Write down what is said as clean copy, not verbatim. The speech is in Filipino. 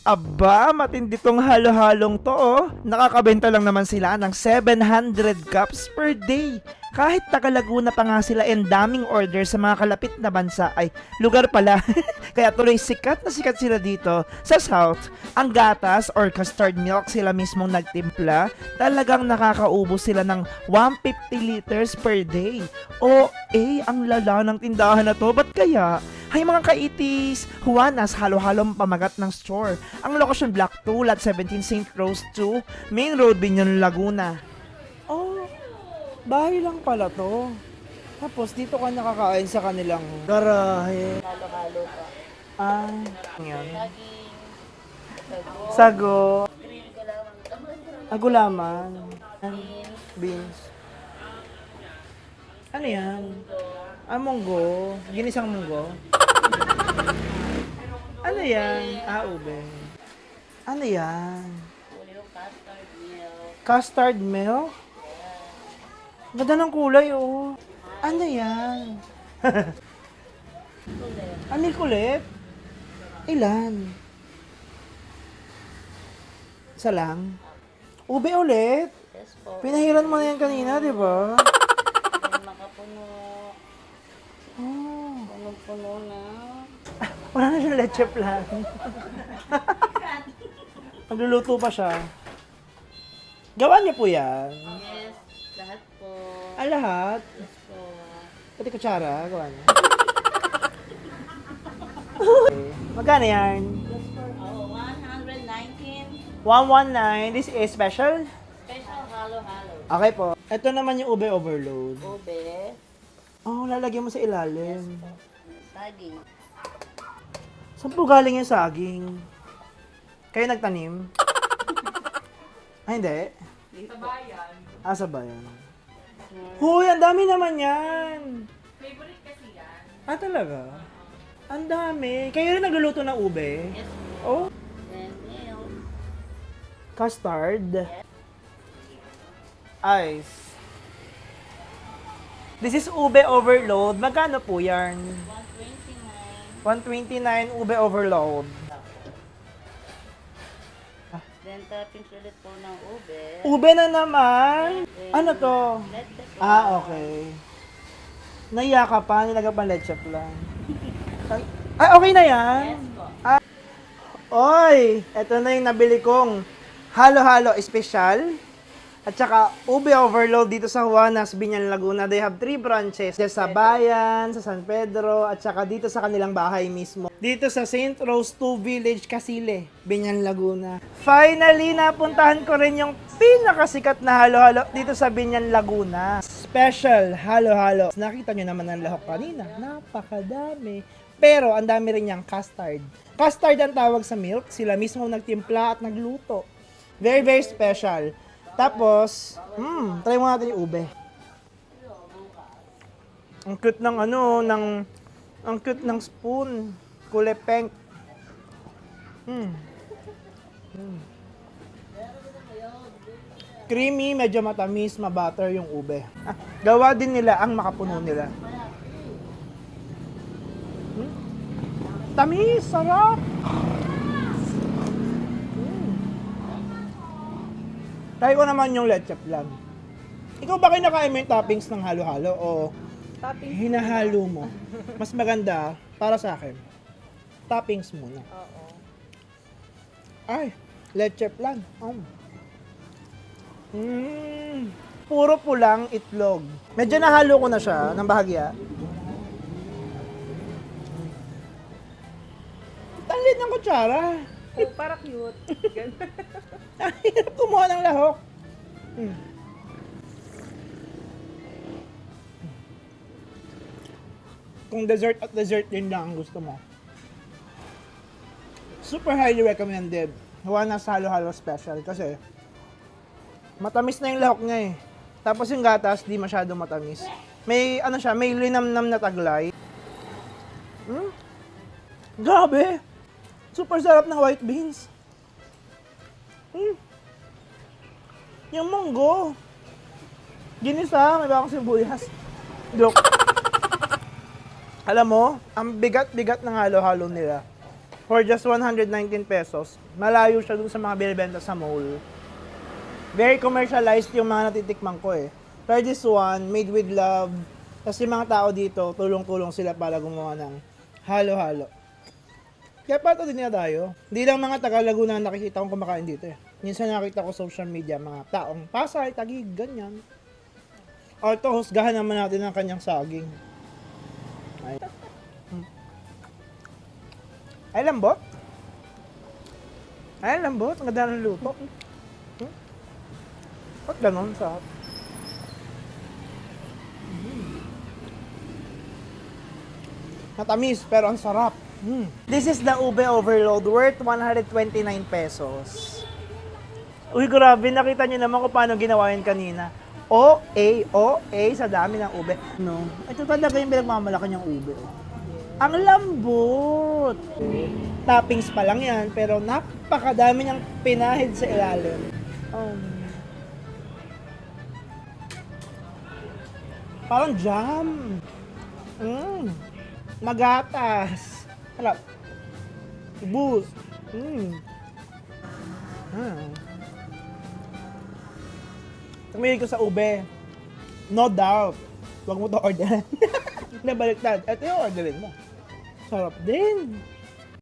Aba, matindi tong halo-halong to oh. Nakakabenta lang naman sila ng 700 cups per day. Kahit taga Laguna pa nga sila and daming order sa mga kalapit na bansa ay lugar pala. Kaya tuloy sikat na sikat sila dito sa South. Ang gatas or custard milk sila mismong nagtimpla. Talagang nakakaubos sila ng 150 liters per day. O ang lala ng tindahan na to. Ba't kaya? Hay mga kaitis, Juanas, halo-halong pamagat ng store. Ang lokasyon Block 2, Lot 17, St. Rose 2, Main Road, Binyan, Laguna. Oh, bahay lang pala to. Tapos dito ka nakakain sa kanilang garahe. Halo-halo pa. Ah, yan. Saging, sago, Sago, green galamang, agulaman, beans, beans. Ano yan? Ah, munggo. Ginisang munggo. Ano yan? Ah, ube. Ano yan? puro custard milk, Custard milk? Ganda ng kulay, oh. Ano yan? Ah, milk ulit? Ilan? Isa lang? Ube ulit? yes po, Pinahiran mo na yan kanina, di ba? yung makapuno, Oh. punong-puno na. Wala na siyang leche plan. Magluluto pa siya. Gawa niyo po yan? Yes, lahat po. Ah, lahat? Yes po. Pati kutsara, gawa niya. Okay. Magkano yan? Yes po. Oh, 119. 119. This is special? Special halo-halo. Okay po. Ito naman yung ube overload. Ube, Oh, lalagyan mo sa ilalim. saging. Saan po galing yung saging? Kayo nagtanim? Ay, hindi. Sa bayan. Ah, sa bayan. Huy, ang dami naman yan. Favorite kasi yan. Ah, talaga? Ang dami. Kayo rin nagluluto ng ube? Yes po. Oh, Then milk. custard. Ice. This is ube overload. Magkano po yan? 129. 129 ube overload. Then toppings ulit po ng ube. Ube na naman? Ano to? Leche po. Ah, okay. Naiya ka pa, nilagay pa leche plan. Ay, okay na yan? Yes po. Oy, eto na yung nabili kong halo-halo special. At saka ube overload dito sa Juanas, Binyan, Laguna. They have 3 branches. Sa Bayan, sa San Pedro, at saka dito sa kanilang bahay mismo. Dito sa St. Rose 2 Village, Casile, Binyan, Laguna. Finally, napuntahan ko rin yung pinakasikat na halo-halo dito sa Binyan, Laguna. Special halo-halo. Nakita nyo naman ang lahok kanina. Napakadami. Pero ang dami rin niyang custard. Custard ang tawag sa milk. Sila mismo nagtimpla at nagluto. Very, very special. Tapos, try mo natin yung ube. Ang cute ng ang cute ng spoon. Kulay pink. Creamy, medyo matamis, mabutter yung ube. Ah, gawa din nila ang makapuno nila. Tamis, sarap! Try ko naman yung leche plan. Ikaw ba kinakain mo yung toppings ng halo-halo o hinahalo mo? Mas maganda para sa akin. Toppings muna. Oo. Ay, leche plan. Puro pulang itlog. Medyo nahalo ko na siya ng bahagya. Talit ng kutsara. Oh, para cute. Ang hirap kumuha ng lahok. Kung dessert at dessert din lang ang gusto mo. Super highly recommended. Juanas halo-halo special kasi matamis na yung lahok niya eh. Tapos yung gatas, di masyado matamis. May ano siya, may linamnam na taglay. Grabe! Super sarap ng white beans. Yung munggo. Ginisa, may bakong sibuyas. Joke. Alam mo, ang bigat-bigat ng halo-halo nila. For just 119 pesos. Malayo siya dun sa mga binibenta sa mall. Very commercialized yung mga natitikman ko eh. Pero this one, made with love. Kasi mga tao dito, tulong-tulong sila para gumawa ng halo-halo. Kaya pato din niya tayo. Hindi lang mga taga Laguna ang nakikita kong kumakain dito eh. Minsan nakita ko social media, mga taong Pasay, Taguig, ganyan. O ito, husgahan naman natin ang kanyang saging. Ay, ay lambot. Ay lambot, ang ganda ng luto. Ba't ganon sa... Matamis, pero ang sarap. This is the ube overload worth 129 pesos. Uy, grabe. Nakita niyo naman kung paano ginawa yun kanina. O-A sa dami ng ube. No? Ito talaga yung pinagmamalaki niyang ube. Oh. Ang lambot! Toppings pa lang yan, pero napakadami niyang pinahid sa ilalim. Parang jam. Magatas. Harap. Boost. Tumili ko sa ube. No doubt. Huwag mo to orderin. Hindi, baliktad. Ito yung orderin mo. Sarap din.